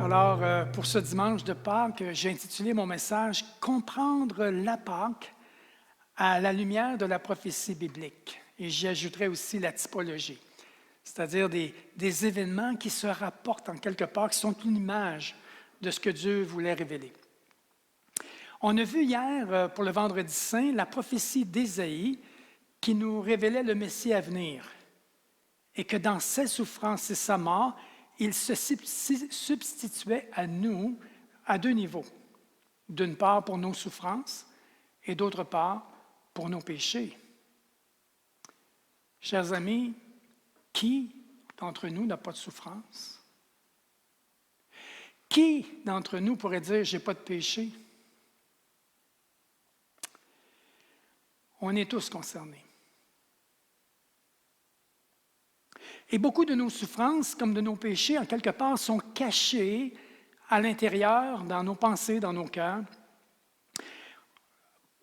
Alors, pour ce dimanche de Pâques, j'ai intitulé mon message « Comprendre la Pâques à la lumière de la prophétie biblique ». Et j'y ajouterai aussi la typologie, c'est-à-dire des événements qui se rapportent en quelque part, qui sont une image de ce que Dieu voulait révéler. On a vu hier, pour le Vendredi saint, la prophétie d'Ésaïe qui nous révélait le Messie à venir et que dans ses souffrances et sa mort, il se substituait à nous à deux niveaux. D'une part pour nos souffrances et d'autre part pour nos péchés. Chers amis, qui d'entre nous n'a pas de souffrance? Qui d'entre nous pourrait dire « j'ai pas de péché » ? On est tous concernés. Et beaucoup de nos souffrances, comme de nos péchés, en quelque part, sont cachés à l'intérieur, dans nos pensées, dans nos cœurs.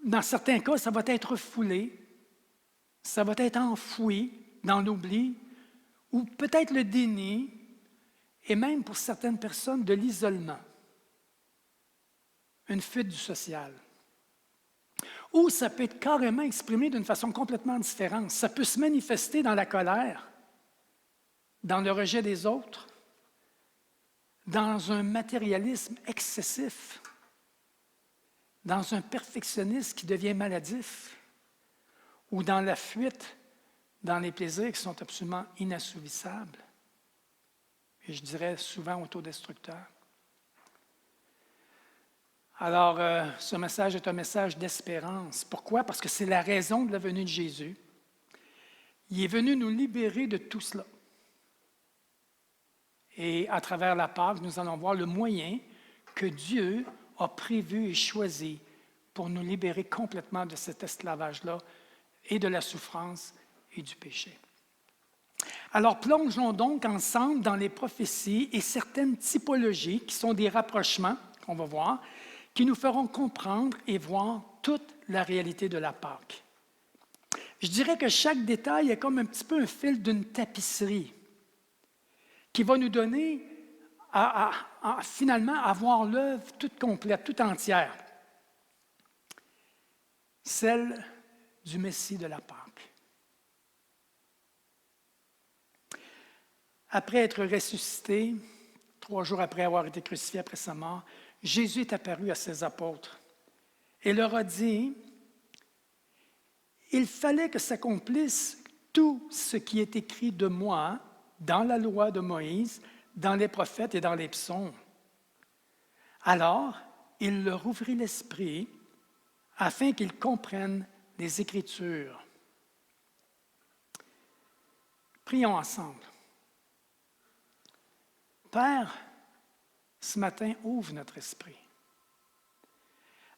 Dans certains cas, ça va être refoulé, ça va être enfoui dans l'oubli, ou peut-être le déni, et même pour certaines personnes, de l'isolement, une fuite du social. Ou ça peut être carrément exprimé d'une façon complètement différente. Ça peut se manifester dans la colère, dans le rejet des autres, dans un matérialisme excessif, dans un perfectionnisme qui devient maladif, ou dans la fuite dans les plaisirs qui sont absolument inassouvissable, et je dirais souvent autodestructeurs. Alors, ce message est un message d'espérance. Pourquoi? Parce que c'est la raison de la venue de Jésus. Il est venu nous libérer de tout cela. Et à travers la Pâque, nous allons voir le moyen que Dieu a prévu et choisi pour nous libérer complètement de cet esclavage-là et de la souffrance et du péché. Alors, plongeons donc ensemble dans les prophéties et certaines typologies qui sont des rapprochements, qu'on va voir, qui nous feront comprendre et voir toute la réalité de la Pâque. Je dirais que chaque détail est comme un petit peu un fil d'une tapisserie qui va nous donner finalement à voir l'œuvre toute complète, toute entière, celle du Messie de la Pâque. Après être ressuscité, 3 jours après avoir été crucifié après sa mort, Jésus est apparu à ses apôtres et leur a dit « Il fallait que s'accomplisse tout ce qui est écrit de moi dans la loi de Moïse, dans les prophètes et dans les psaumes. » Alors, il leur ouvrit l'esprit afin qu'ils comprennent les Écritures. Prions ensemble. Père, ce matin, ouvre notre esprit,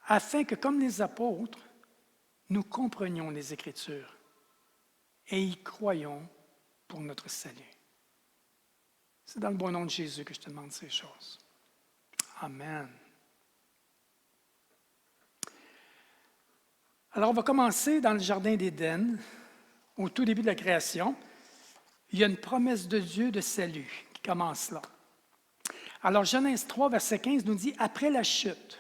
afin que, comme les apôtres, nous comprenions les Écritures et y croyons pour notre salut. C'est dans le bon nom de Jésus que je te demande ces choses. Amen. Alors, on va commencer dans le Jardin d'Éden, au tout début de la création. Il y a une promesse de Dieu de salut qui commence là. Alors, Genèse 3, verset 15 nous dit « Après la chute,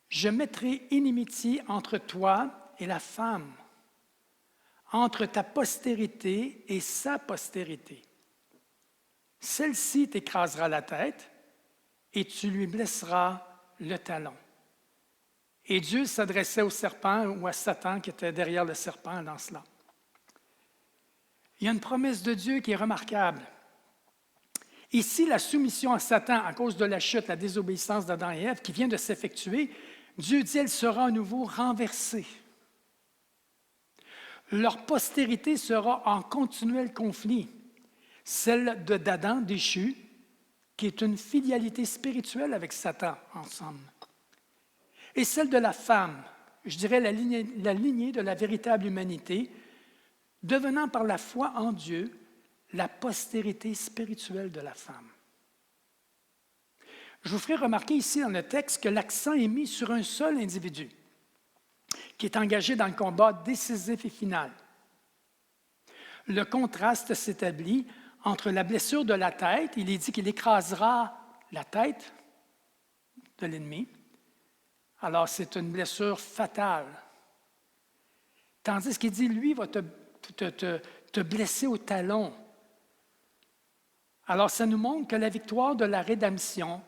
je mettrai inimitié entre toi et la femme, entre ta postérité et sa postérité. Celle-ci t'écrasera la tête et tu lui blesseras le talon. » Et Dieu s'adressait au serpent ou à Satan qui était derrière le serpent dans cela. Il y a une promesse de Dieu qui est remarquable. Ici, la soumission à Satan à cause de la chute, la désobéissance d'Adam et Ève qui vient de s'effectuer, Dieu dit, elle sera à nouveau renversée. Leur postérité sera en continuel conflit, celle d'Adam déchu, qui est une filialité spirituelle avec Satan ensemble, et celle de la femme, je dirais la lignée de la véritable humanité, devenant par la foi en Dieu la postérité spirituelle de la femme. Je vous ferai remarquer ici dans le texte que l'accent est mis sur un seul individu qui est engagé dans le combat décisif et final. Le contraste s'établit entre la blessure de la tête, il est dit qu'il écrasera la tête de l'ennemi. Alors, c'est une blessure fatale. Tandis qu'il dit, lui, va te blesser au talon. Alors, ça nous montre que la victoire de la rédemption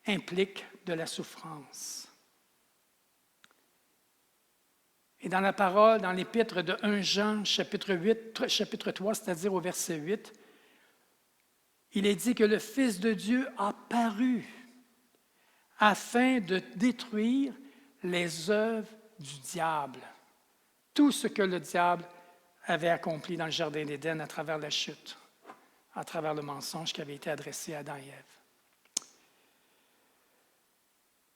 implique de la souffrance. Et dans la parole, dans l'épître de 1 Jean, chapitre 3, c'est-à-dire au verset 8, il est dit que le Fils de Dieu a paru afin de détruire les œuvres du diable. Tout ce que le diable avait accompli dans le Jardin d'Éden à travers la chute, à travers le mensonge qui avait été adressé à Adam et Ève.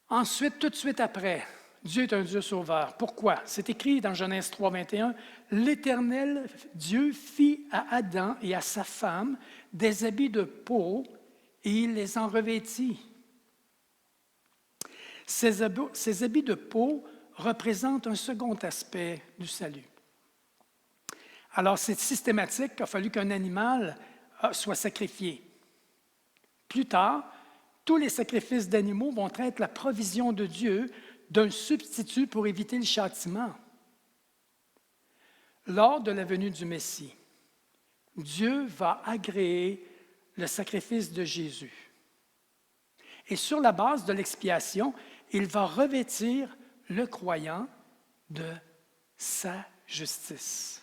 Ensuite, tout de suite après, Dieu est un Dieu sauveur. Pourquoi? C'est écrit dans Genèse 3, 21, « L'Éternel Dieu fit à Adam et à sa femme des habits de peau et il les en revêtit. » Ces habits de peau représentent un second aspect du salut. Alors, c'est systématique qu'il a fallu qu'un animal soit sacrifié. Plus tard, tous les sacrifices d'animaux vont être la provision de Dieu d'un substitut pour éviter le châtiment. Lors de la venue du Messie, Dieu va agréer le sacrifice de Jésus. Et sur la base de l'expiation, il va revêtir le croyant de sa justice.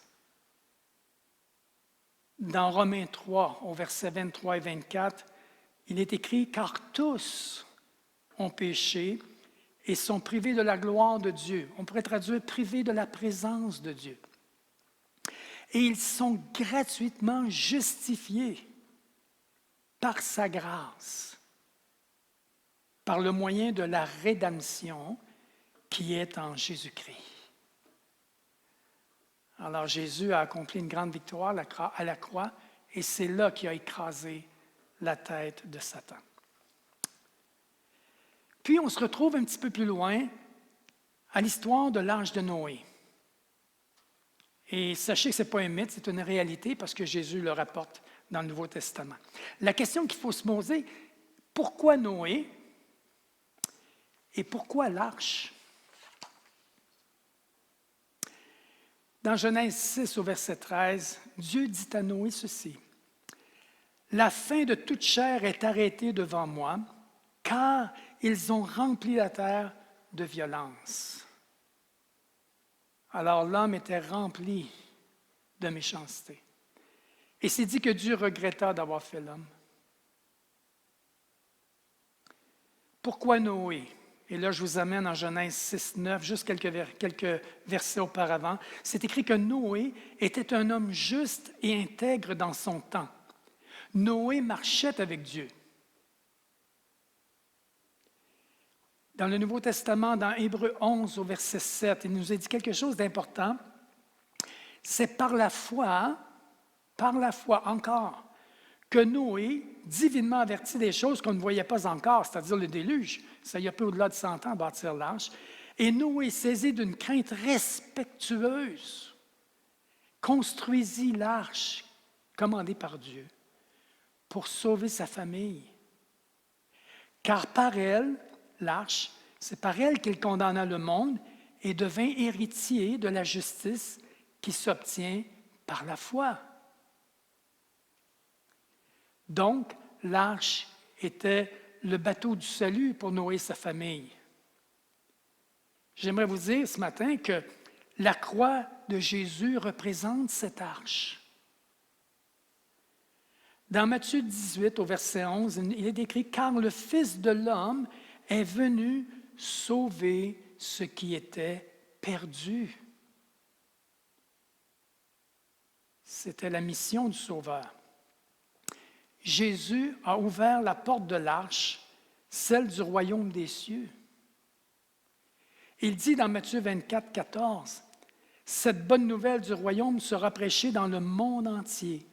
Dans Romains 3, au verset 23 et 24, il est écrit « Car tous ont péché et sont privés de la gloire de Dieu. » On pourrait traduire « privés de la présence de Dieu. » Et ils sont gratuitement justifiés par sa grâce, par le moyen de la rédemption qui est en Jésus-Christ. Alors Jésus a accompli une grande victoire à la croix et c'est là qu'il a écrasé la tête de Satan. Puis on se retrouve un petit peu plus loin à l'histoire de l'arche de Noé. Et sachez que ce n'est pas un mythe, c'est une réalité parce que Jésus le rapporte dans le Nouveau Testament. La question qu'il faut se poser, pourquoi Noé et pourquoi l'arche? Dans Genèse 6 au verset 13, Dieu dit à Noé ceci. « La fin de toute chair est arrêtée devant moi, car ils ont rempli la terre de violence. » Alors l'homme était rempli de méchanceté. Et c'est dit que Dieu regretta d'avoir fait l'homme. Pourquoi Noé? Et là, je vous amène en Genèse 6, 9, juste quelques versets auparavant. C'est écrit que Noé était un homme juste et intègre dans son temps. Noé marchait avec Dieu. Dans le Nouveau Testament, dans Hébreux 11, au verset 7, il nous a dit quelque chose d'important. C'est par la foi encore, que Noé, divinement averti des choses qu'on ne voyait pas encore, c'est-à-dire le déluge, ça y a peu au-delà de 100 ans à bâtir l'arche, et Noé, saisi d'une crainte respectueuse, construisit l'arche commandée par Dieu pour sauver sa famille. Car par elle, l'arche, c'est par elle qu'il condamna le monde et devint héritier de la justice qui s'obtient par la foi. Donc, l'arche était le bateau du salut pour Noé et sa famille. J'aimerais vous dire ce matin que la croix de Jésus représente cette arche. Dans Matthieu 18, au verset 11, il est écrit « Car le Fils de l'homme est venu sauver ce qui était perdu. » C'était la mission du Sauveur. Jésus a ouvert la porte de l'arche, celle du royaume des cieux. Il dit dans Matthieu 24, 14, « Cette bonne nouvelle du royaume sera prêchée dans le monde entier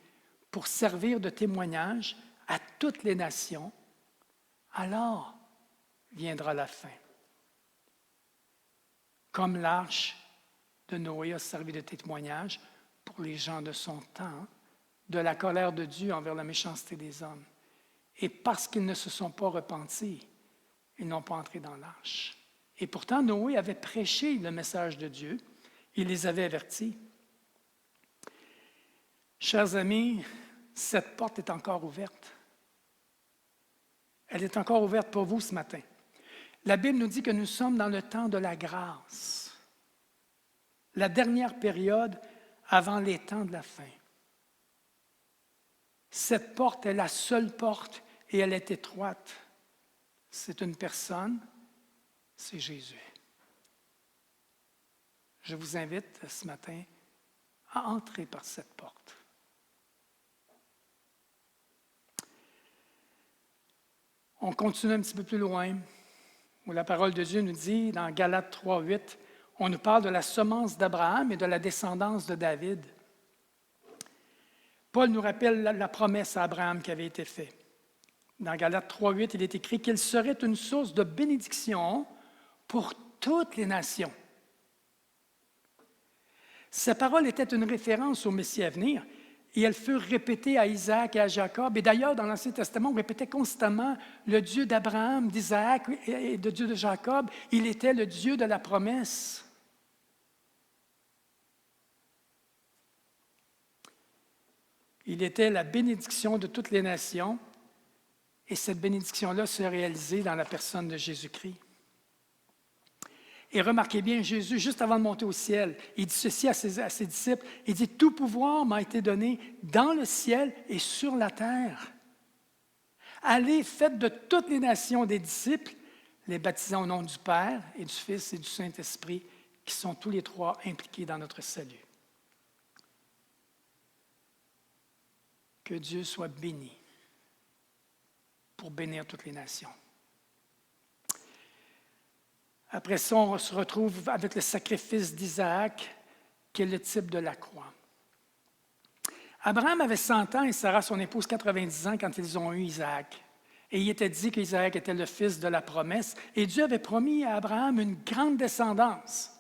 pour servir de témoignage à toutes les nations. Alors viendra la fin. » Comme l'arche de Noé a servi de témoignage pour les gens de son temps, de la colère de Dieu envers la méchanceté des hommes. Et parce qu'ils ne se sont pas repentis, ils n'ont pas entré dans l'arche. Et pourtant, Noé avait prêché le message de Dieu. Il les avait avertis. Chers amis, cette porte est encore ouverte. Elle est encore ouverte pour vous ce matin. La Bible nous dit que nous sommes dans le temps de la grâce, la dernière période avant les temps de la fin. Cette porte est la seule porte et elle est étroite. C'est une personne, c'est Jésus. Je vous invite ce matin à entrer par cette porte. On continue un petit peu plus loin, où la parole de Dieu nous dit, dans Galates 3:8, on nous parle de la semence d'Abraham et de la descendance de David. Paul nous rappelle la promesse à Abraham qui avait été faite. Dans Galates 3:8, il est écrit qu'il serait une source de bénédiction pour toutes les nations. Ces paroles étaient une référence au Messie à venir et elles furent répétées à Isaac et à Jacob. Et d'ailleurs, dans l'Ancien Testament, on répétait constamment le Dieu d'Abraham, d'Isaac et le Dieu de Jacob. Il était le Dieu de la promesse. Il était la bénédiction de toutes les nations et cette bénédiction-là se réalisait dans la personne de Jésus-Christ. Et remarquez bien, Jésus, juste avant de monter au ciel, il dit ceci à ses disciples, il dit « Tout pouvoir m'a été donné dans le ciel et sur la terre. Allez, faites de toutes les nations des disciples, les baptisant au nom du Père et du Fils et du Saint-Esprit, qui sont tous les trois impliqués dans notre salut. » Que Dieu soit béni pour bénir toutes les nations. Après ça, on se retrouve avec le sacrifice d'Isaac, qui est le type de la croix. Abraham avait 100 ans et Sarah, son épouse, 90 ans quand ils ont eu Isaac. Et il était dit qu'Isaac était le fils de la promesse. Et Dieu avait promis à Abraham une grande descendance.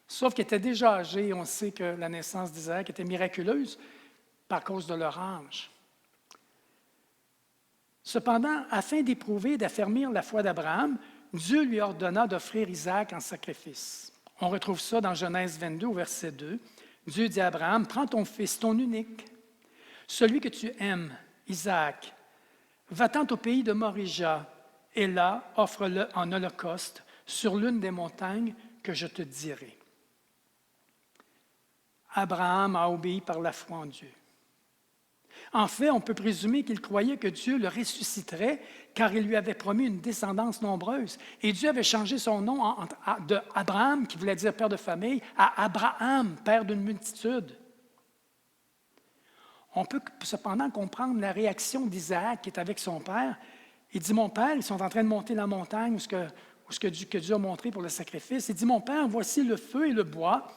Sauf qu'il était déjà âgé. On sait que la naissance d'Isaac était miraculeuse par cause de leur âge. Cependant, afin d'éprouver et d'affermir la foi d'Abraham, Dieu lui ordonna d'offrir Isaac en sacrifice. On retrouve ça dans Genèse 22, au verset 2. Dieu dit à Abraham, « Prends ton fils, ton unique, celui que tu aimes, Isaac, va-t'en au pays de Morija, et là, offre-le en holocauste sur l'une des montagnes que je te dirai. » Abraham a obéi par la foi en Dieu. En fait, on peut présumer qu'il croyait que Dieu le ressusciterait car il lui avait promis une descendance nombreuse. Et Dieu avait changé son nom de Abraham, qui voulait dire père de famille, à Abraham, père d'une multitude. On peut cependant comprendre la réaction d'Isaac qui est avec son père. Il dit, « Mon père, ils sont en train de monter la montagne que Dieu a montré pour le sacrifice. Il dit, « Mon père, voici le feu et le bois,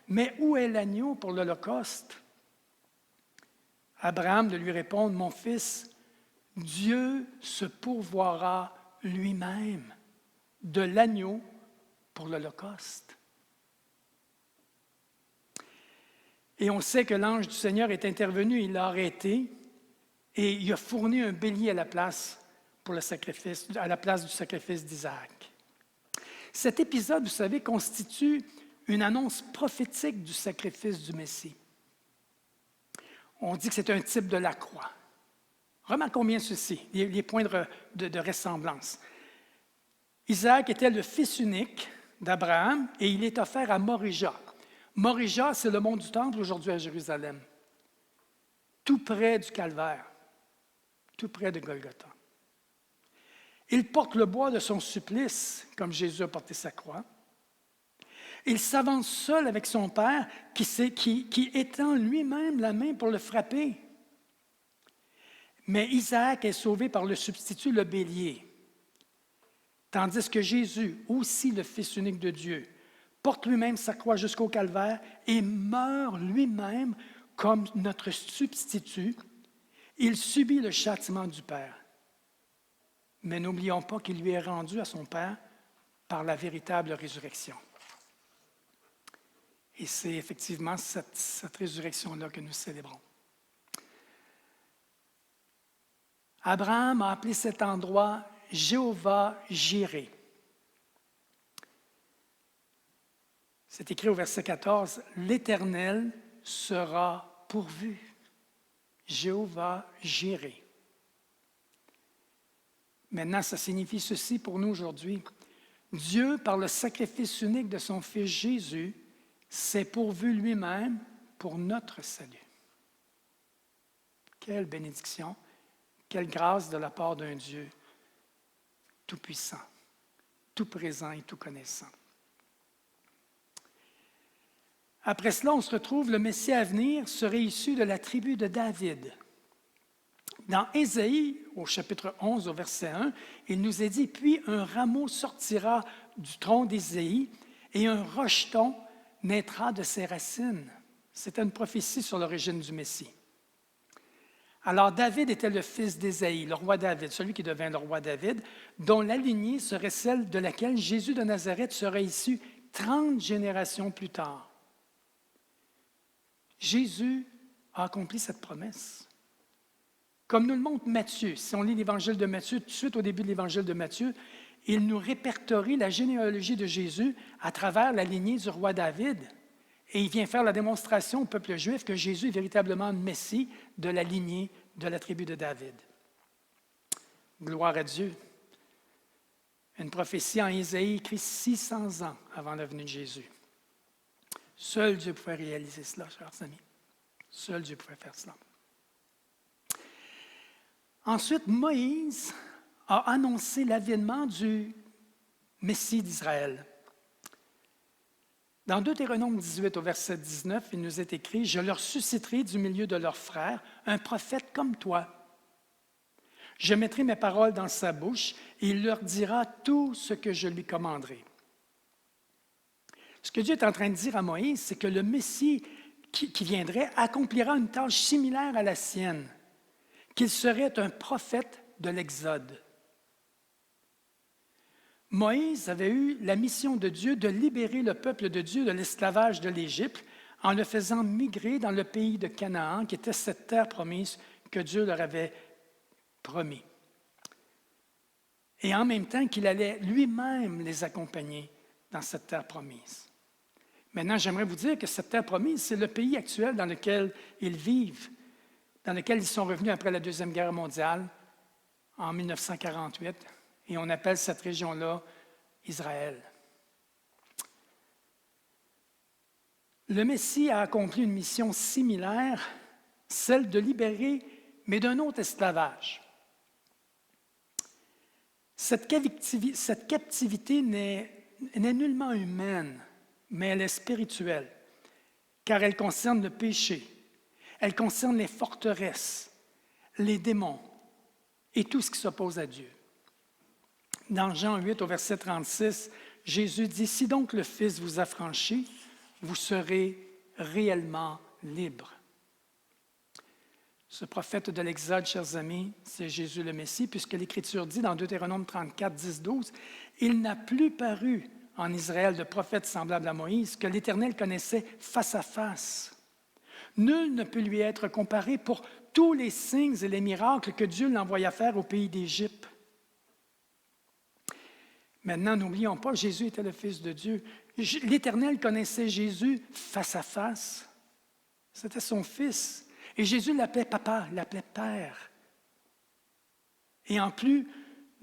mais où est l'agneau pour l'holocauste? » Abraham de lui répondre, « Mon fils, Dieu se pourvoira lui-même de l'agneau pour l'holocauste. » Et on sait que l'ange du Seigneur est intervenu, il l'a arrêté et il a fourni un bélier à la place du sacrifice d'Isaac. Cet épisode, vous savez, constitue une annonce prophétique du sacrifice du Messie. On dit que c'est un type de la croix. Remarquons bien ceci, les points de ressemblance. Isaac était le fils unique d'Abraham et il est offert à Morija. Morija, c'est le mont du Temple aujourd'hui à Jérusalem, tout près du Calvaire, tout près de Golgotha. Il porte le bois de son supplice, comme Jésus a porté sa croix. Il s'avance seul avec son père qui étend lui-même la main pour le frapper. Mais Isaac est sauvé par le substitut, le bélier. Tandis que Jésus, aussi le Fils unique de Dieu, porte lui-même sa croix jusqu'au calvaire et meurt lui-même comme notre substitut. Il subit le châtiment du Père. Mais n'oublions pas qu'il lui est rendu à son Père par la véritable résurrection. Et c'est effectivement cette résurrection-là que nous célébrons. Abraham a appelé cet endroit Jéhovah Jiré. C'est écrit au verset 14, « L'Éternel sera pourvu. » Jéhovah Jiré. Maintenant, ça signifie ceci pour nous aujourd'hui. Dieu, par le sacrifice unique de son Fils Jésus, s'est pourvu lui-même pour notre salut. Quelle bénédiction, quelle grâce de la part d'un Dieu tout-puissant, tout-présent et tout-connaissant. Après cela, on se retrouve, le Messie à venir serait issu de la tribu de David. Dans Ésaïe, au chapitre 11, au verset 1, il nous est dit « Puis un rameau sortira du tronc d'Ésaïe et un rejeton naîtra de ses racines. » C'était une prophétie sur l'origine du Messie. Alors David était le fils d'Ésaïe, le roi David, celui qui devint le roi David, dont la lignée serait celle de laquelle Jésus de Nazareth serait issu 30 générations plus tard. Jésus a accompli cette promesse. Comme nous le montre Matthieu, si on lit l'évangile de Matthieu, tout de suite au début de l'évangile de Matthieu, il nous répertorie la généalogie de Jésus à travers la lignée du roi David. Et il vient faire la démonstration au peuple juif que Jésus est véritablement le Messie de la lignée de la tribu de David. Gloire à Dieu. Une prophétie en Isaïe écrite 600 ans avant la venue de Jésus. Seul Dieu pouvait réaliser cela, chers amis. Seul Dieu pouvait faire cela. Ensuite, Moïse a annoncé l'avènement du Messie d'Israël. Dans Deutéronome 18, au verset 19, il nous est écrit « Je leur susciterai du milieu de leurs frères un prophète comme toi. Je mettrai mes paroles dans sa bouche et il leur dira tout ce que je lui commanderai. » Ce que Dieu est en train de dire à Moïse, c'est que le Messie qui viendrait accomplira une tâche similaire à la sienne, qu'il serait un prophète de l'Exode. Moïse avait eu la mission de Dieu de libérer le peuple de Dieu de l'esclavage de l'Égypte en le faisant migrer dans le pays de Canaan, qui était cette terre promise que Dieu leur avait promis. Et en même temps qu'il allait lui-même les accompagner dans cette terre promise. Maintenant, j'aimerais vous dire que cette terre promise, c'est le pays actuel dans lequel ils vivent, dans lequel ils sont revenus après la Deuxième Guerre mondiale, en 1948, et on appelle cette région-là Israël. Le Messie a accompli une mission similaire, celle de libérer, mais d'un autre esclavage. Cette captivité n'est nullement humaine, mais elle est spirituelle, car elle concerne le péché, elle concerne les forteresses, les démons et tout ce qui s'oppose à Dieu. Dans Jean 8, au verset 36, Jésus dit « Si donc le Fils vous affranchit, vous serez réellement libres. » Ce prophète de l'Exode, chers amis, c'est Jésus le Messie, puisque l'Écriture dit dans Deutéronome 34, 10, 12, « Il n'a plus paru en Israël de prophète semblable à Moïse, que l'Éternel connaissait face à face. Nul ne peut lui être comparé pour tous les signes et les miracles que Dieu l'envoya faire au pays d'Égypte. » Maintenant, n'oublions pas, Jésus était le Fils de Dieu. L'Éternel connaissait Jésus face à face. C'était son Fils. Et Jésus l'appelait Papa, l'appelait Père. Et en plus,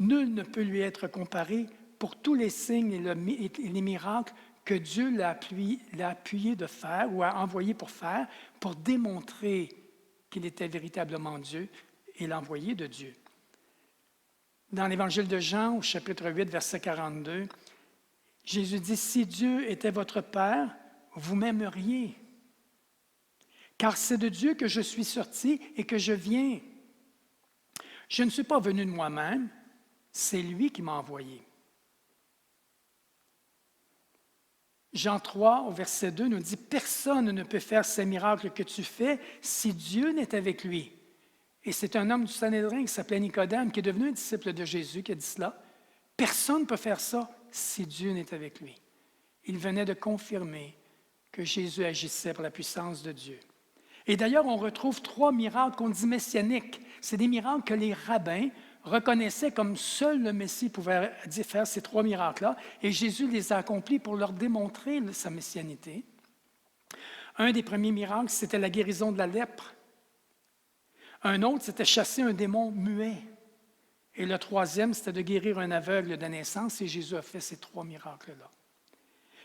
nul ne peut lui être comparé pour tous les signes et les miracles que Dieu l'a appuyé de faire ou a envoyé pour faire, pour démontrer qu'il était véritablement Dieu et l'envoyé de Dieu. Dans l'Évangile de Jean, au chapitre 8, verset 42, Jésus dit « Si Dieu était votre Père, vous m'aimeriez, car c'est de Dieu que je suis sorti et que je viens. Je ne suis pas venu de moi-même, c'est lui qui m'a envoyé. » Jean 3, au verset 2, nous dit « Personne ne peut faire ces miracles que tu fais si Dieu n'est avec lui. » Et c'est un homme du Sanhédrin qui s'appelait Nicodème, qui est devenu un disciple de Jésus, qui a dit cela. Personne ne peut faire ça si Dieu n'est avec lui. Il venait de confirmer que Jésus agissait par la puissance de Dieu. Et d'ailleurs, on retrouve 3 miracles qu'on dit messianiques. C'est des miracles que les rabbins reconnaissaient comme seul le Messie pouvait faire ces 3 miracles-là, et Jésus les a accomplis pour leur démontrer sa messianité. Un des premiers miracles, c'était la guérison de la lèpre. Un autre, c'était chasser un démon muet. Et le troisième, c'était de guérir un aveugle de naissance, et Jésus a fait ces 3 miracles-là.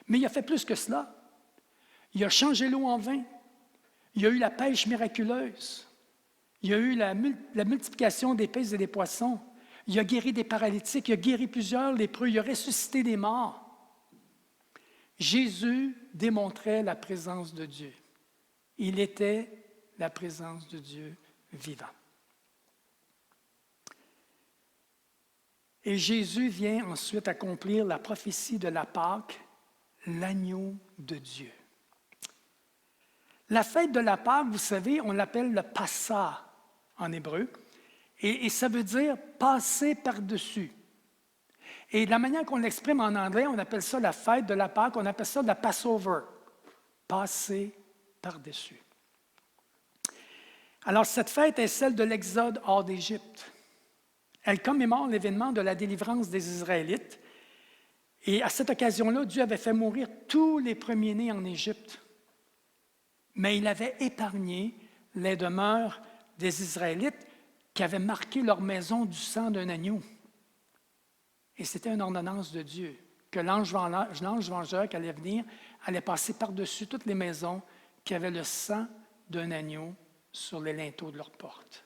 Mais il a fait plus que cela. Il a changé l'eau en vin. Il y a eu la pêche miraculeuse. Il y a eu la multiplication des pêches et des poissons. Il a guéri des paralytiques. Il a guéri plusieurs lépreux. Il a ressuscité des morts. Jésus démontrait la présence de Dieu. Il était la présence de Dieu vivant. Et Jésus vient ensuite accomplir la prophétie de la Pâque, l'agneau de Dieu. La fête de la Pâque, vous savez, on l'appelle le Passa en hébreu, et ça veut dire passer par-dessus. Et de la manière qu'on l'exprime en anglais, on appelle ça la fête de la Pâque, on appelle ça la Passover, passer par-dessus. Alors, cette fête est celle de l'Exode hors d'Égypte. Elle commémore l'événement de la délivrance des Israélites. Et à cette occasion-là, Dieu avait fait mourir tous les premiers-nés en Égypte. Mais il avait épargné les demeures des Israélites qui avaient marqué leur maison du sang d'un agneau. Et c'était une ordonnance de Dieu, que l'ange vengeur qui allait venir allait passer par-dessus toutes les maisons qui avaient le sang d'un agneau sur les linteaux de leurs portes.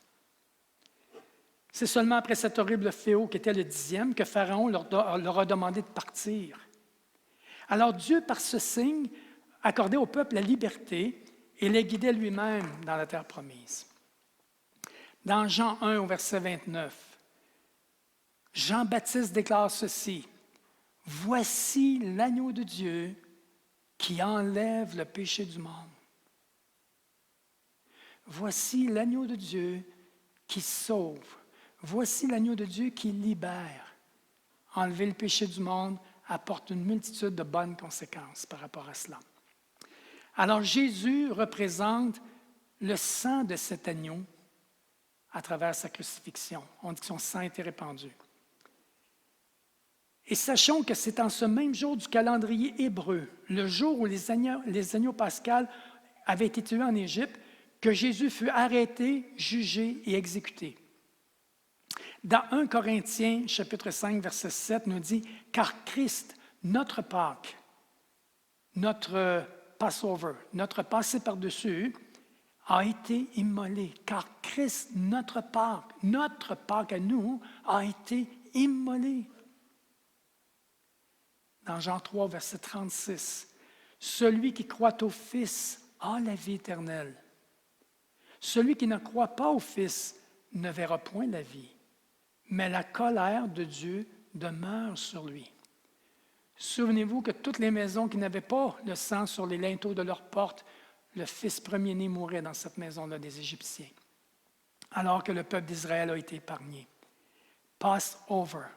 C'est seulement après cet horrible fléau qui était le 10e que Pharaon leur a demandé de partir. Alors Dieu, par ce signe, accordait au peuple la liberté et les guidait lui-même dans la terre promise. Dans Jean 1, au verset 29, Jean-Baptiste déclare ceci: « Voici l'agneau de Dieu qui enlève le péché du monde. Voici l'agneau de Dieu qui sauve. Voici l'agneau de Dieu qui libère. Enlever le péché du monde apporte une multitude de bonnes conséquences par rapport à cela. » Alors Jésus représente le sang de cet agneau à travers sa crucifixion. On dit que son sang a été répandu. Et sachons que c'est en ce même jour du calendrier hébreu, le jour où les agneaux pascals avaient été tués en Égypte, que Jésus fut arrêté, jugé et exécuté. Dans 1 Corinthiens, chapitre 5, verset 7, nous dit « Car Christ, notre Pâque, notre Passover, notre passé par-dessus, a été immolé. Car Christ, notre Pâque à nous, a été immolé. » Dans Jean 3, verset 36, « Celui qui croit au Fils a la vie éternelle. Celui qui ne croit pas au Fils ne verra point la vie, mais la colère de Dieu demeure sur lui. » Souvenez-vous que toutes les maisons qui n'avaient pas le sang sur les linteaux de leurs portes, le fils premier-né mourait dans cette maison-là des Égyptiens, alors que le peuple d'Israël a été épargné. Passover,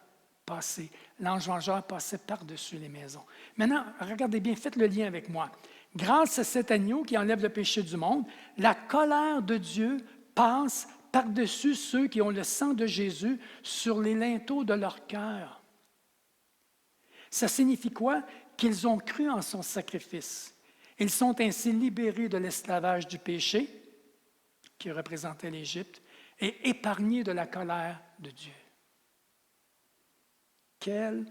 passer. L'ange vengeur passait par-dessus les maisons. Maintenant, regardez bien, faites le lien avec moi. Grâce à cet agneau qui enlève le péché du monde, la colère de Dieu passe par-dessus ceux qui ont le sang de Jésus sur les linteaux de leur cœur. Ça signifie quoi? Qu'ils ont cru en son sacrifice. Ils sont ainsi libérés de l'esclavage du péché, qui représentait l'Égypte, et épargnés de la colère de Dieu. Quel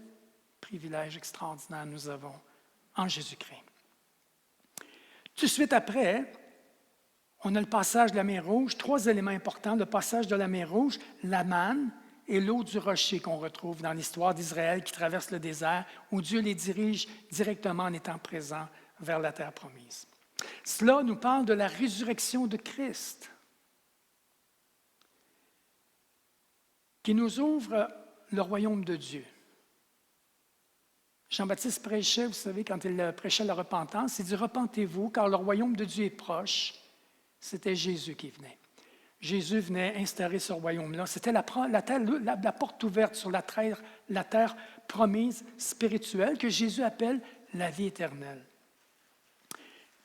privilège extraordinaire nous avons en Jésus-Christ. Tout de suite après, on a le passage de la mer Rouge, 3 éléments importants. Le passage de la mer Rouge, la manne et l'eau du rocher qu'on retrouve dans l'histoire d'Israël qui traverse le désert, où Dieu les dirige directement en étant présent vers la terre promise. Cela nous parle de la résurrection de Christ, qui nous ouvre le royaume de Dieu. Jean-Baptiste prêchait, vous savez, quand il prêchait la repentance, il dit « Repentez-vous, car le royaume de Dieu est proche. » C'était Jésus qui venait. Jésus venait instaurer ce royaume-là. C'était la porte ouverte sur la terre promise spirituelle que Jésus appelle la vie éternelle.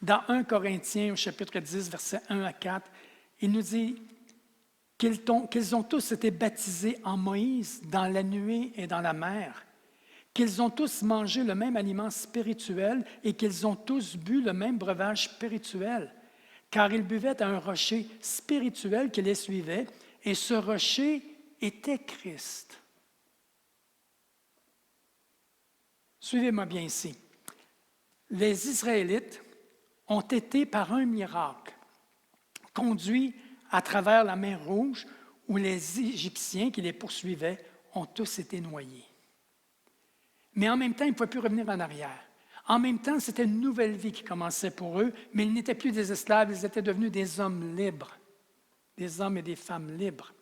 Dans 1 Corinthiens, au chapitre 10, versets 1 à 4, il nous dit qu'ils ont tous été baptisés en Moïse dans la nuée et dans la mer, qu'ils ont tous mangé le même aliment spirituel et qu'ils ont tous bu le même breuvage spirituel, car ils buvaient à un rocher spirituel qui les suivait, et ce rocher était Christ. Suivez-moi bien ici. Les Israélites ont été, par un miracle, conduits à travers la mer Rouge, où les Égyptiens qui les poursuivaient ont tous été noyés. Mais en même temps, ils ne pouvaient plus revenir en arrière. En même temps, c'était une nouvelle vie qui commençait pour eux, mais ils n'étaient plus des esclaves, ils étaient devenus des hommes libres, des hommes et des femmes libres.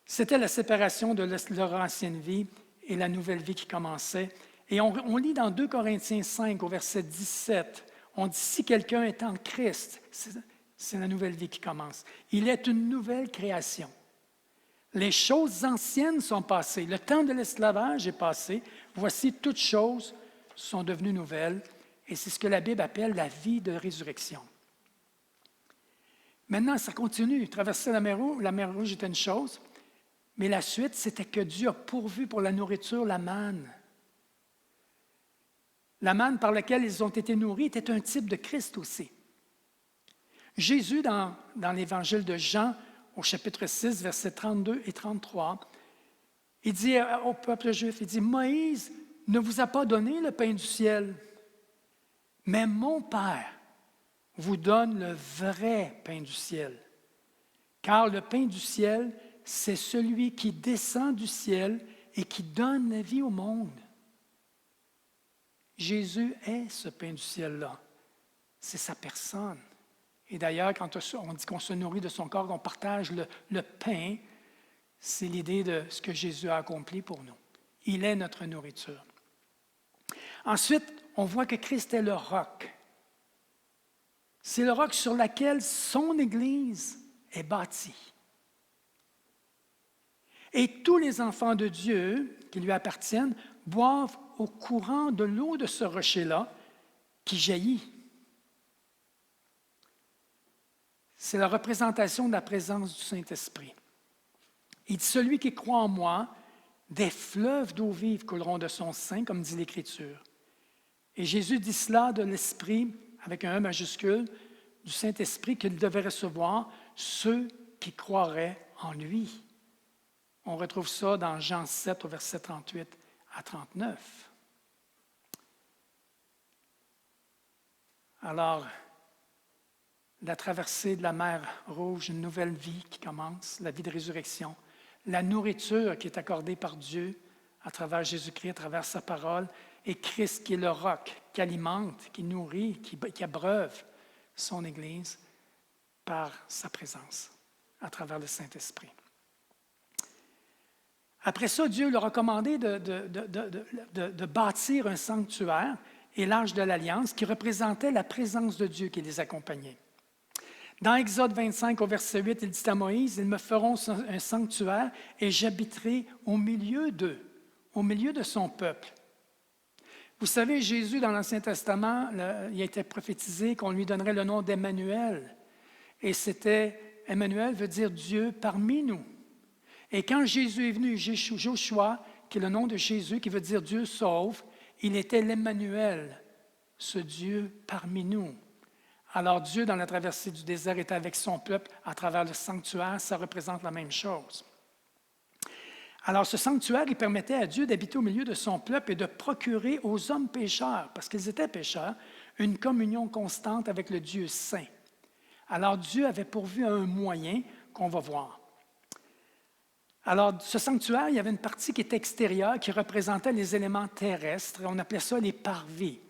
C'était la séparation de leur ancienne vie et la nouvelle vie qui commençait. Et on lit dans 2 Corinthiens 5, au verset 17, on dit « Si quelqu'un est en Christ », c'est la nouvelle vie qui commence. Il est une nouvelle création. Les choses anciennes sont passées. Le temps de l'esclavage est passé. Voici, toutes choses sont devenues nouvelles. Et c'est ce que la Bible appelle la vie de résurrection. Maintenant, ça continue. Traverser la mer Rouge était une chose. Mais la suite, c'était que Dieu a pourvu pour la nourriture la manne. La manne par laquelle ils ont été nourris était un type de Christ aussi. Jésus, dans l'Évangile de Jean, au chapitre 6, versets 32 et 33, il dit au peuple juif, il dit « Moïse ne vous a pas donné le pain du ciel, mais mon Père vous donne le vrai pain du ciel. Car le pain du ciel, c'est celui qui descend du ciel et qui donne la vie au monde. » Jésus est ce pain du ciel-là. C'est sa personne. Et d'ailleurs, quand on dit qu'on se nourrit de son corps, qu'on partage le pain, c'est l'idée de ce que Jésus a accompli pour nous. Il est notre nourriture. Ensuite, on voit que Christ est le roc. C'est le roc sur lequel son Église est bâtie. Et tous les enfants de Dieu qui lui appartiennent boivent au courant de l'eau de ce rocher-là qui jaillit. C'est la représentation de la présence du Saint-Esprit. Il dit, celui qui croit en moi, des fleuves d'eau vive couleront de son sein, comme dit l'Écriture. Et Jésus dit cela de l'Esprit, avec un E majuscule, du Saint-Esprit qu'il devait recevoir ceux qui croiraient en lui. On retrouve ça dans Jean 7, au verset 38 à 39. Alors, la traversée de la mer Rouge, une nouvelle vie qui commence, la vie de résurrection, la nourriture qui est accordée par Dieu à travers Jésus-Christ, à travers sa parole, et Christ qui est le roc, qui alimente, qui nourrit, qui abreuve son Église par sa présence, à travers le Saint-Esprit. Après ça, Dieu leur a commandé de bâtir un sanctuaire et l'Arche de l'Alliance qui représentait la présence de Dieu qui les accompagnait. Dans Exode 25, au verset 8, il dit à Moïse, « Ils me feront un sanctuaire et j'habiterai au milieu d'eux, au milieu de son peuple. » Vous savez, Jésus, dans l'Ancien Testament, il a été prophétisé qu'on lui donnerait le nom d'Emmanuel. Et Emmanuel veut dire Dieu parmi nous. Et quand Jésus est venu, Joshua, qui est le nom de Jésus, qui veut dire Dieu sauve, il était l'Emmanuel, ce Dieu parmi nous. Alors Dieu, dans la traversée du désert, était avec son peuple à travers le sanctuaire, ça représente la même chose. Alors ce sanctuaire, il permettait à Dieu d'habiter au milieu de son peuple et de procurer aux hommes pécheurs, parce qu'ils étaient pécheurs, une communion constante avec le Dieu saint. Alors Dieu avait pourvu un moyen qu'on va voir. Alors, ce sanctuaire, il y avait une partie qui était extérieure, qui représentait les éléments terrestres. On appelait ça les parvis.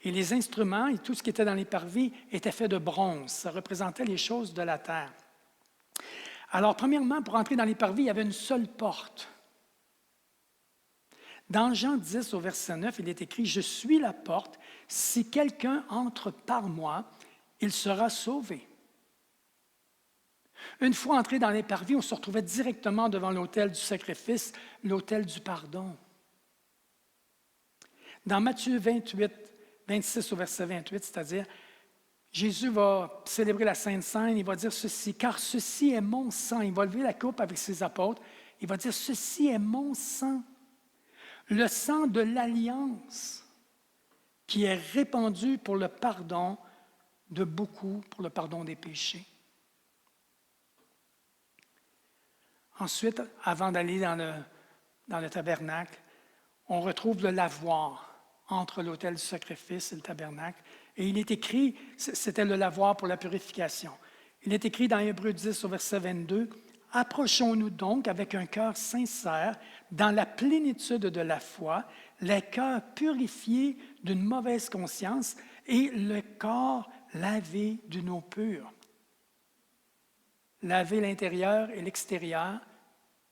Et les instruments et tout ce qui était dans les parvis était fait de bronze. Ça représentait les choses de la terre. Alors, premièrement, pour entrer dans les parvis, il y avait une seule porte. Dans Jean 10, au verset 9, il est écrit « Je suis la porte. Si quelqu'un entre par moi, il sera sauvé. » Une fois entré dans les parvis, on se retrouvait directement devant l'autel du sacrifice, l'autel du pardon. Dans Matthieu 28, 26 au verset 28, c'est-à-dire Jésus va célébrer la Sainte Seine, il va dire ceci, car ceci est mon sang. Il va lever la coupe avec ses apôtres, il va dire ceci est mon sang, le sang de l'alliance qui est répandu pour le pardon de beaucoup, pour le pardon des péchés. Ensuite, avant d'aller dans le tabernacle, on retrouve le lavoir entre l'autel du sacrifice et le tabernacle. Et il est écrit, c'était le lavoir pour la purification. Il est écrit dans Hébreux 10 au verset 22, « Approchons-nous donc avec un cœur sincère, dans la plénitude de la foi, les cœurs purifiés d'une mauvaise conscience et le corps lavé d'une eau pure. » Laver l'intérieur et l'extérieur,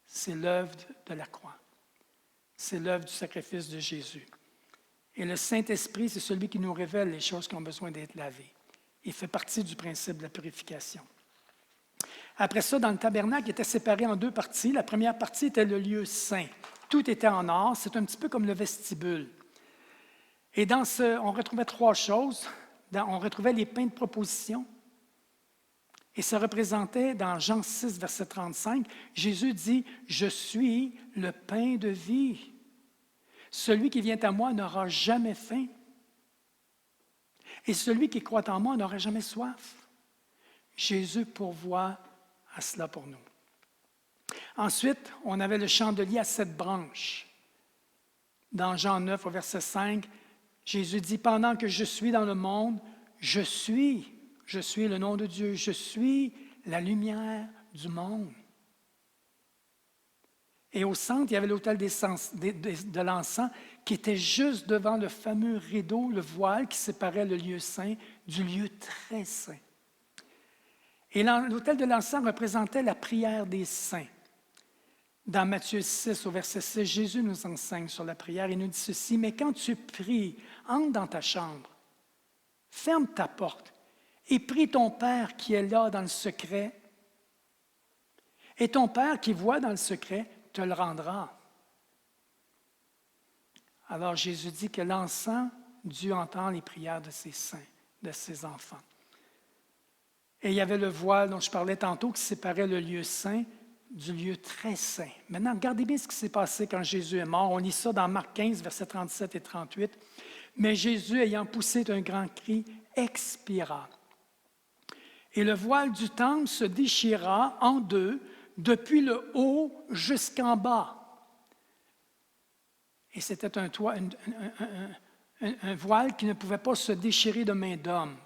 c'est l'œuvre de la croix. C'est l'œuvre du sacrifice de Jésus. Et le Saint-Esprit, c'est celui qui nous révèle les choses qui ont besoin d'être lavées. Il fait partie du principe de la purification. Après ça, dans le tabernacle, il était séparé en deux parties. La première partie était le lieu saint. Tout était en or. C'est un petit peu comme le vestibule. Et on retrouvait trois choses. On retrouvait les pains de proposition. Et ça représentait, dans Jean 6, verset 35, Jésus dit, « Je suis le pain de vie. Celui qui vient à moi n'aura jamais faim. Et celui qui croit en moi n'aura jamais soif. » Jésus pourvoit à cela pour nous. Ensuite, on avait le chandelier à 7 branches. Dans Jean 9, au verset 5, Jésus dit, « Pendant que je suis dans le monde, je suis le nom de Dieu, je suis la lumière du monde. » Et au centre, il y avait l'autel de l'encens qui était juste devant le fameux rideau, le voile qui séparait le lieu saint du lieu très saint. Et l'autel de l'encens représentait la prière des saints. Dans Matthieu 6, au verset 6, Jésus nous enseigne sur la prière. Il nous dit ceci, « Mais quand tu pries, entre dans ta chambre, ferme ta porte et prie ton Père qui est là dans le secret. Et ton Père qui voit dans le secret te le rendra. » Alors Jésus dit que l'encens, Dieu entend les prières de ses saints, de ses enfants. Et il y avait le voile dont je parlais tantôt qui séparait le lieu saint du lieu très saint. Maintenant, regardez bien ce qui s'est passé quand Jésus est mort. On lit ça dans Marc 15, versets 37 et 38. « Mais Jésus, ayant poussé un grand cri, expira. Et le voile du temple se déchira en deux, depuis le haut jusqu'en bas. » Et c'était un voile qui ne pouvait pas se déchirer de main d'homme.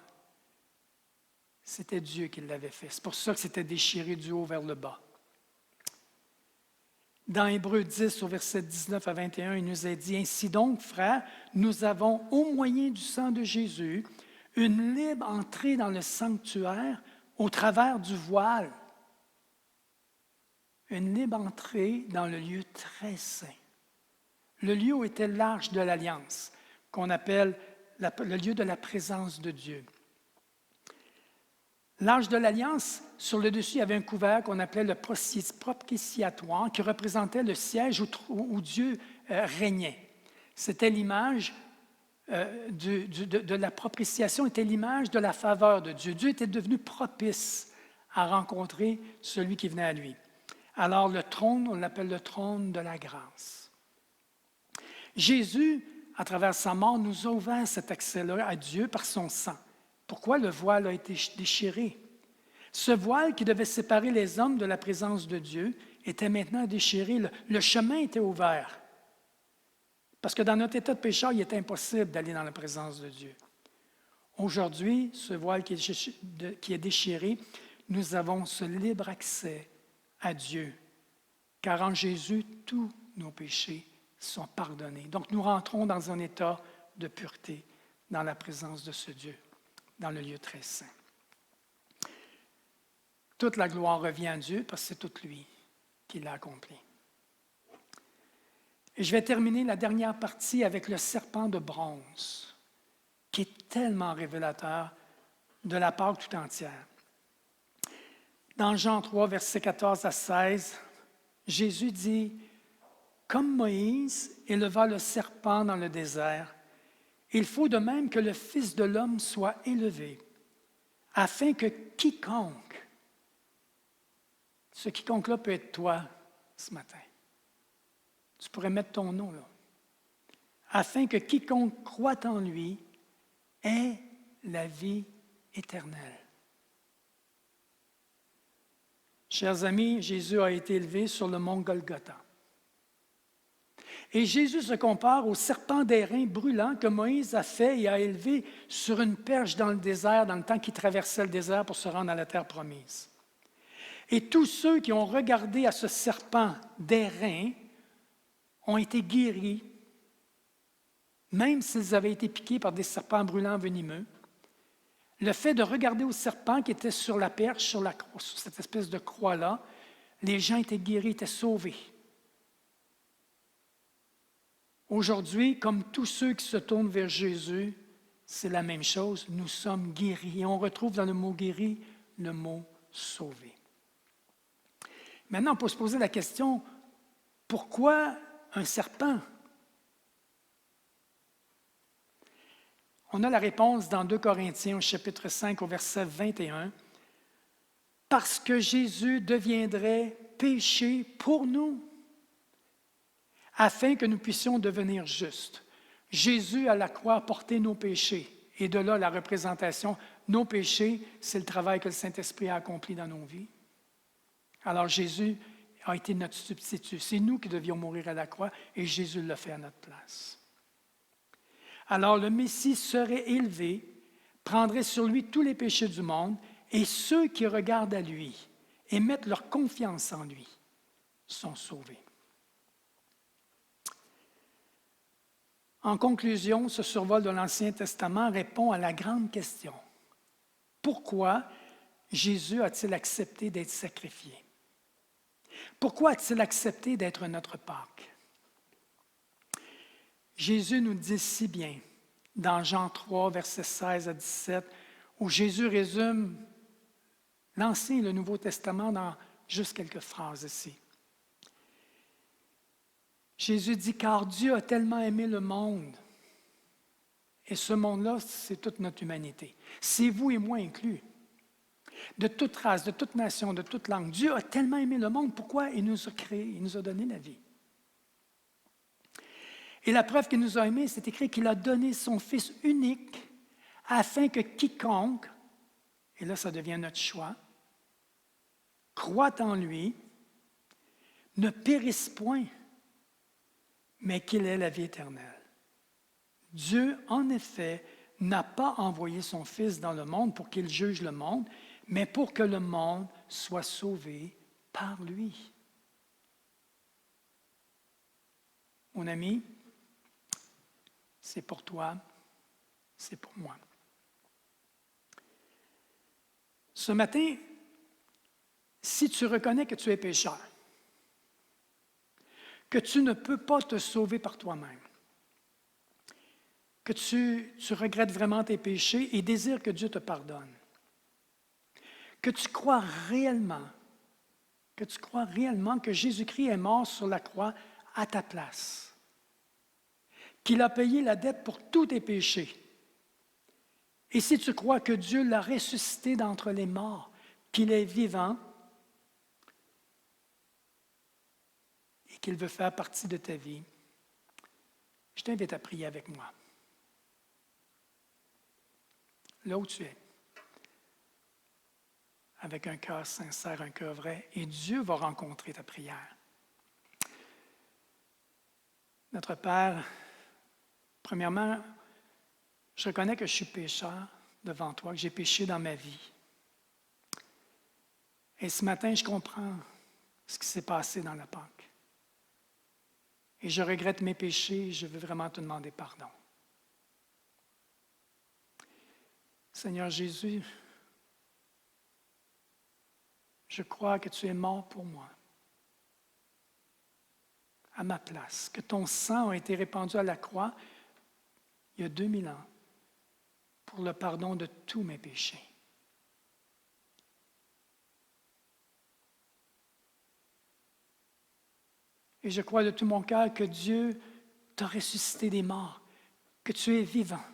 C'était Dieu qui l'avait fait. C'est pour ça que c'était déchiré du haut vers le bas. Dans Hébreux 10, au verset 19 à 21, il nous est dit, « Ainsi donc, frères, nous avons, au moyen du sang de Jésus, une libre entrée dans le sanctuaire au travers du voile. » Une libre entrée dans le lieu très saint. Le lieu où était l'arche de l'Alliance, qu'on appelle le lieu de la présence de Dieu. L'arche de l'Alliance, sur le dessus, il y avait un couvert qu'on appelait le propitiatoire, qui représentait le siège où Dieu régnait. C'était l'image de la propitiation, était l'image de la faveur de Dieu. Dieu était devenu propice à rencontrer celui qui venait à lui. Alors le trône, on l'appelle le trône de la grâce. Jésus, à travers sa mort, nous a ouvert cet accès-là à Dieu par son sang. Pourquoi le voile a été déchiré? Ce voile qui devait séparer les hommes de la présence de Dieu était maintenant déchiré. Le chemin était ouvert. Parce que dans notre état de pécheur, il était impossible d'aller dans la présence de Dieu. Aujourd'hui, ce voile qui est déchiré, nous avons ce libre accès à Dieu. Car en Jésus, tous nos péchés sont pardonnés. Donc nous rentrons dans un état de pureté dans la présence de ce Dieu, dans le lieu très saint. Toute la gloire revient à Dieu parce que c'est tout lui qui l'a accompli. Et je vais terminer la dernière partie avec le serpent de bronze, qui est tellement révélateur de la Pâque tout entière. Dans Jean 3, versets 14 à 16, Jésus dit, « Comme Moïse éleva le serpent dans le désert, il faut de même que le Fils de l'homme soit élevé, afin que quiconque, ce quiconque-là peut être toi ce matin. Tu pourrais mettre ton nom là. Afin que quiconque croit en lui ait la vie éternelle. Chers amis, Jésus a été élevé sur le mont Golgotha. Et Jésus se compare au serpent d'airain brûlant que Moïse a fait et a élevé sur une perche dans le désert, dans le temps qu'il traversait le désert pour se rendre à la terre promise. Et tous ceux qui ont regardé à ce serpent d'airain ont été guéris, même s'ils avaient été piqués par des serpents brûlants venimeux. Le fait de regarder au serpent qui était sur la perche, sur cette espèce de croix-là, les gens étaient guéris, étaient sauvés. Aujourd'hui, comme tous ceux qui se tournent vers Jésus, c'est la même chose. Nous sommes guéris. Et on retrouve dans le mot guéri le mot sauvé. Maintenant, on peut se poser la question, pourquoi un serpent? On a la réponse dans 2 Corinthiens au chapitre 5 au verset 21. Parce que Jésus deviendrait péché pour nous, afin que nous puissions devenir justes. Jésus à la croix a porté nos péchés. Et de là, la représentation, nos péchés, c'est le travail que le Saint-Esprit a accompli dans nos vies. Alors Jésus a été notre substitut. C'est nous qui devions mourir à la croix et Jésus l'a fait à notre place. Alors le Messie serait élevé, prendrait sur lui tous les péchés du monde, et ceux qui regardent à lui et mettent leur confiance en lui sont sauvés. En conclusion, ce survol de l'Ancien Testament répond à la grande question. Pourquoi Jésus a-t-il accepté d'être sacrifié? Pourquoi a-t-il accepté d'être notre Pâque? Jésus nous dit si bien, dans Jean 3, versets 16 à 17, où Jésus résume l'Ancien et le Nouveau Testament dans juste quelques phrases ici. Jésus dit, car Dieu a tellement aimé le monde, et ce monde-là, c'est toute notre humanité. C'est vous et moi inclus. De toute race, de toute nation, de toute langue. Dieu a tellement aimé le monde. Pourquoi? Il nous a créés, il nous a donné la vie. Et la preuve qu'il nous a aimés, c'est écrit qu'il a donné son Fils unique afin que quiconque, et là ça devient notre choix, croit en lui, ne périsse point, mais qu'il ait la vie éternelle. Dieu, en effet, n'a pas envoyé son Fils dans le monde pour qu'il juge le monde, mais pour que le monde soit sauvé par lui. Mon ami, c'est pour toi, c'est pour moi. Ce matin, si tu reconnais que tu es pécheur, que tu ne peux pas te sauver par toi-même, que tu regrettes vraiment tes péchés et désires que Dieu te pardonne, que tu crois réellement que Jésus-Christ est mort sur la croix à ta place, qu'il a payé la dette pour tous tes péchés. Et si tu crois que Dieu l'a ressuscité d'entre les morts, qu'il est vivant et qu'il veut faire partie de ta vie, je t'invite à prier avec moi. Là où tu es, avec un cœur sincère, un cœur vrai, et Dieu va rencontrer ta prière. Notre Père, premièrement, je reconnais que je suis pécheur devant toi, que j'ai péché dans ma vie. Et ce matin, je comprends ce qui s'est passé dans la Pâque. Et je regrette mes péchés et je veux vraiment te demander pardon. Seigneur Jésus, je crois que tu es mort pour moi, à ma place, que ton sang a été répandu à la croix il y a 2000 ans pour le pardon de tous mes péchés. Et je crois de tout mon cœur que Dieu t'a ressuscité des morts, que tu es vivant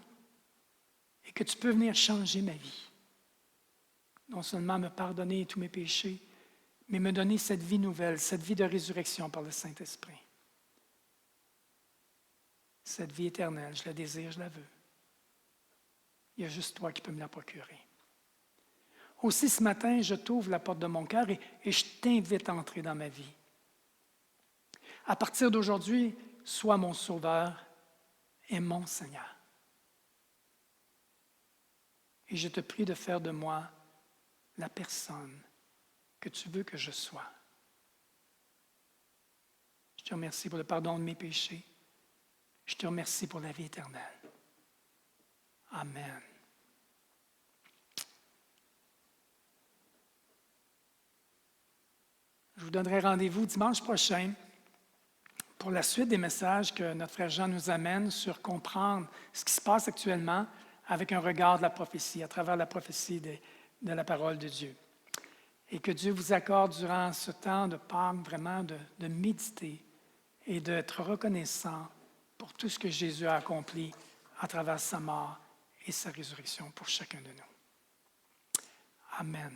et que tu peux venir changer ma vie. non seulement me pardonner tous mes péchés, mais me donner cette vie nouvelle, cette vie de résurrection par le Saint-Esprit. Cette vie éternelle, je la désire, je la veux. Il y a juste toi qui peux me la procurer. Aussi, ce matin, je t'ouvre la porte de mon cœur et je t'invite à entrer dans ma vie. À partir d'aujourd'hui, sois mon Sauveur et mon Seigneur. Et je te prie de faire de moi la personne que tu veux que je sois. Je te remercie pour le pardon de mes péchés. Je te remercie pour la vie éternelle. Amen. Je vous donnerai rendez-vous dimanche prochain pour la suite des messages que notre frère Jean nous amène sur comprendre ce qui se passe actuellement avec un regard de la prophétie, à travers la prophétie de la parole de Dieu. Et que Dieu vous accorde durant ce temps de Pâques vraiment de méditer et d'être reconnaissant pour tout ce que Jésus a accompli à travers sa mort et sa résurrection pour chacun de nous. Amen.